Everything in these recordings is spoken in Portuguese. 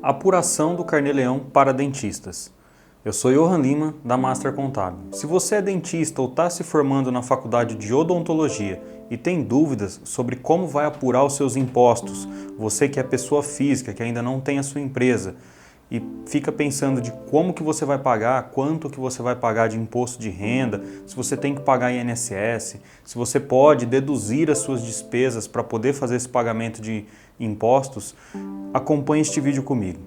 Apuração do Carnê-Leão para dentistas. Eu sou Johan Lima, da Master Contábil. Se você é dentista ou está se formando na faculdade de odontologia e tem dúvidas sobre como vai apurar os seus impostos, você que é pessoa física, que ainda não tem a sua empresa, e fica pensando de como que você vai pagar, quanto que você vai pagar de imposto de renda, se você tem que pagar INSS, se você pode deduzir as suas despesas para poder fazer esse pagamento de impostos, acompanhe este vídeo comigo.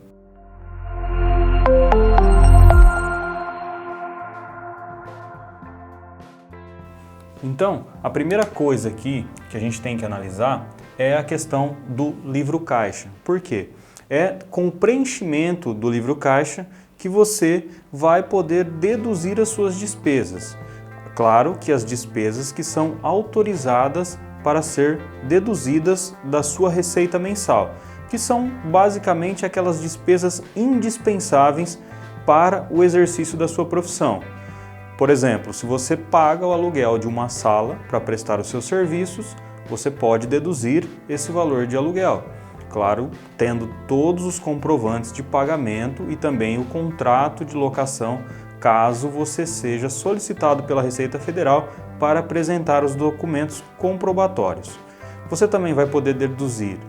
Então, a primeira coisa aqui que a gente tem que analisar é a questão do livro caixa. Por quê? É com o preenchimento do livro caixa que você vai poder deduzir as suas despesas. Claro que as despesas que são autorizadas para ser deduzidas da sua receita mensal, que são basicamente aquelas despesas indispensáveis para o exercício da sua profissão. Por exemplo, se você paga o aluguel de uma sala para prestar os seus serviços, você pode deduzir esse valor de aluguel. Claro, tendo todos os comprovantes de pagamento e também o contrato de locação, caso você seja solicitado pela Receita Federal para apresentar os documentos comprobatórios. Você também vai poder deduzir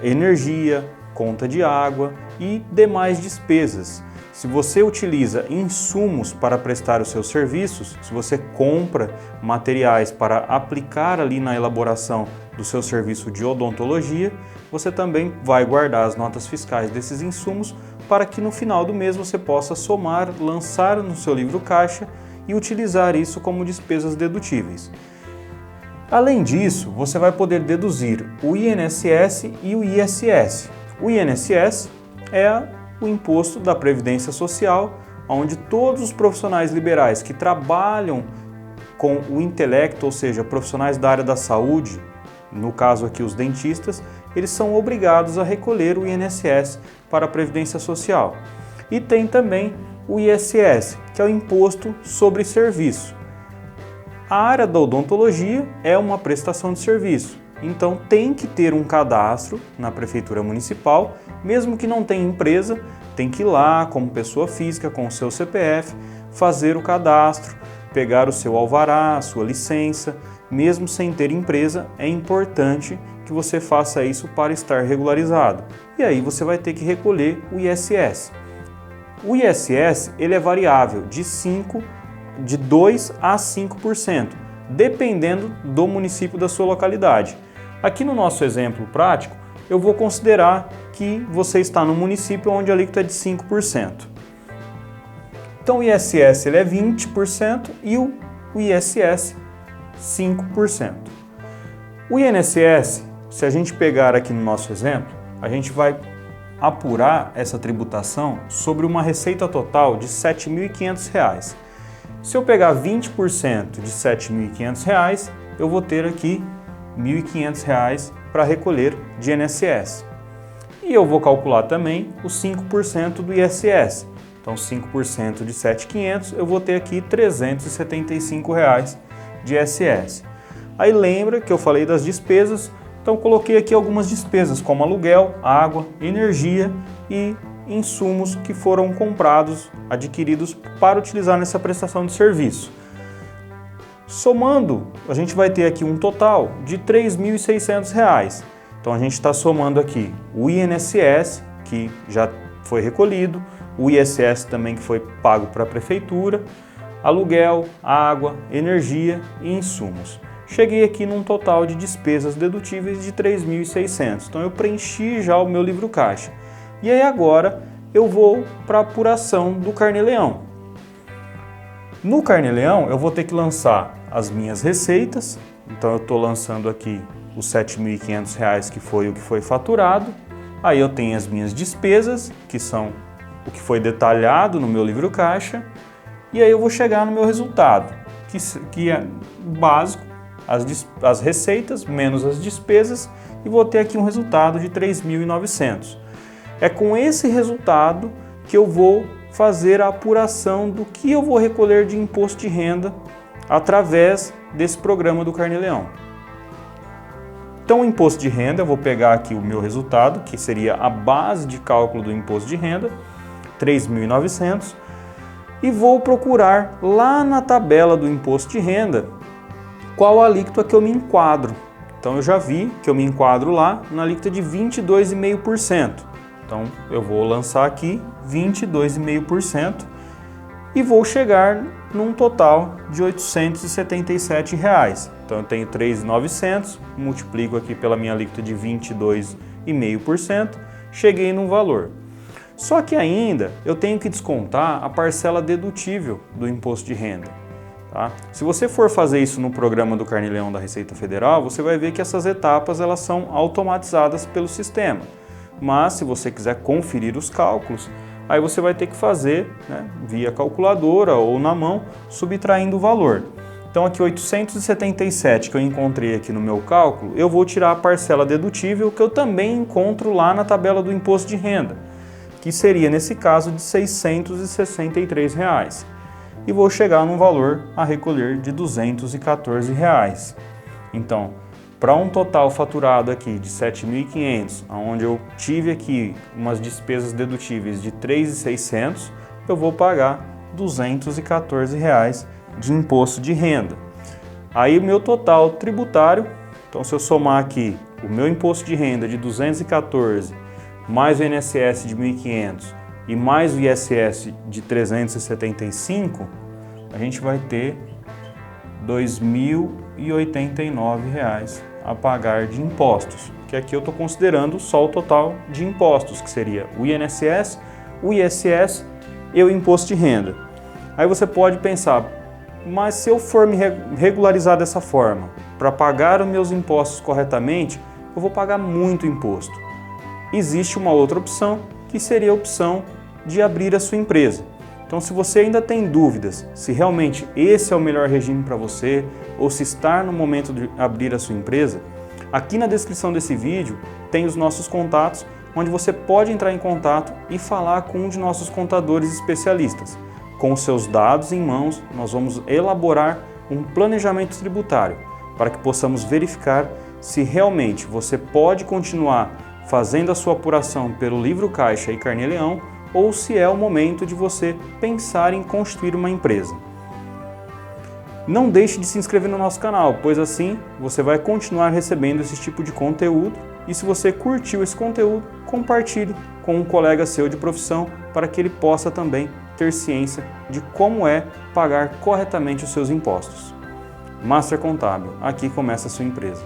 energia, conta de água e demais despesas. Se você utiliza insumos para prestar os seus serviços, se você compra materiais para aplicar ali na elaboração do seu serviço de odontologia, você também vai guardar as notas fiscais desses insumos para que no final do mês você possa somar, lançar no seu livro caixa e utilizar isso como despesas dedutíveis. Além disso, você vai poder deduzir o INSS e o ISS. O INSS é o imposto da Previdência Social, onde todos os profissionais liberais que trabalham com o intelecto, ou seja, profissionais da área da saúde, no caso aqui os dentistas, eles são obrigados a recolher o INSS para a Previdência Social. E tem também o ISS, que é o Imposto sobre Serviço. A área da odontologia é uma prestação de serviço, então tem que ter um cadastro na Prefeitura Municipal, mesmo que não tenha empresa, tem que ir lá como pessoa física com o seu CPF, fazer o cadastro, pegar o seu alvará, a sua licença. Mesmo sem ter empresa, é importante que você faça isso para estar regularizado. E aí você vai ter que recolher o ISS. O ISS ele é variável de 2 a 5%, dependendo do município da sua localidade. Aqui no nosso exemplo prático, eu vou considerar que você está no município onde a alíquota é de 5%. Então o ISS ele é 20% e o ISS 5%. O INSS, se a gente pegar aqui no nosso exemplo, a gente vai apurar essa tributação sobre uma receita total de R$ 7.500. Se eu pegar 20% de R$ 7.500, eu vou ter aqui R$ 1.500 para recolher de INSS. E eu vou calcular também os 5% do ISS. Então 5% de 7.500, eu vou ter aqui R$ 375 de ISS. Aí lembra que eu falei das despesas, então coloquei aqui algumas despesas como aluguel, água, energia e insumos que foram comprados, adquiridos para utilizar nessa prestação de serviço. Somando, a gente vai ter aqui um total de R$ 3.600. Então a gente está somando aqui o INSS, que já foi recolhido, o ISS também que foi pago para a prefeitura, aluguel, água, energia e insumos. Cheguei aqui num total de despesas dedutíveis de R$ 3.600. Então eu preenchi já o meu livro caixa. E aí agora eu vou para a apuração do Carnê-Leão. No Carnê-Leão eu vou ter que lançar as minhas receitas. Então eu estou lançando aqui os R$ 7.500 que foi o que foi faturado. Aí eu tenho as minhas despesas, que são o que foi detalhado no meu livro caixa. E aí eu vou chegar no meu resultado, que é básico, as receitas menos as despesas, e vou ter aqui um resultado de R$ 3.900. É com esse resultado que eu vou fazer a apuração do que eu vou recolher de imposto de renda através desse programa do Carnê-Leão. Então o imposto de renda, eu vou pegar aqui o meu resultado, que seria a base de cálculo do imposto de renda, 3.900, e vou procurar lá na tabela do imposto de renda qual a alíquota que eu me enquadro. Então eu já vi que eu me enquadro lá na alíquota de 22,5%. Então eu vou lançar aqui 22,5% e vou chegar num total de R$ 877. Então eu tenho 3.900, multiplico aqui pela minha alíquota de 22,5%, cheguei num valor. Só que ainda eu tenho que descontar a parcela dedutível do imposto de renda. Tá? Se você for fazer isso no programa do Carnê-Leão da Receita Federal, você vai ver que essas etapas elas são automatizadas pelo sistema. Mas se você quiser conferir os cálculos, aí você vai ter que fazer, né, via calculadora ou na mão, subtraindo o valor. Então aqui 877 que eu encontrei aqui no meu cálculo, eu vou tirar a parcela dedutível que eu também encontro lá na tabela do imposto de renda, que seria nesse caso de R$ 663. E vou chegar num valor a recolher de R$ 214. Então, para um total faturado aqui de 7.500, onde eu tive aqui umas despesas dedutíveis de 3.600, eu vou pagar R$ 214 de imposto de renda. Aí o meu total tributário, então se eu somar aqui o meu imposto de renda de 214, mais o INSS de 1.500 e mais o ISS de 375, a gente vai ter R$ 2.089 a pagar de impostos, que aqui eu estou considerando só o total de impostos, que seria o INSS, o ISS e o imposto de renda. Aí você pode pensar, mas se eu for me regularizar dessa forma, para pagar os meus impostos corretamente, eu vou pagar muito imposto. Existe uma outra opção, que seria a opção de abrir a sua empresa. Então, se você ainda tem dúvidas se realmente esse é o melhor regime para você ou se está no momento de abrir a sua empresa, aqui na descrição desse vídeo tem os nossos contatos, onde você pode entrar em contato e falar com um de nossos contadores especialistas. Com os seus dados em mãos, nós vamos elaborar um planejamento tributário para que possamos verificar se realmente você pode continuar fazendo a sua apuração pelo Livro Caixa e Carnê-Leão ou se é o momento de você pensar em constituir uma empresa. Não deixe de se inscrever no nosso canal, pois assim você vai continuar recebendo esse tipo de conteúdo e se você curtiu esse conteúdo, compartilhe com um colega seu de profissão para que ele possa também ter ciência de como é pagar corretamente os seus impostos. Master Contábil, aqui começa a sua empresa.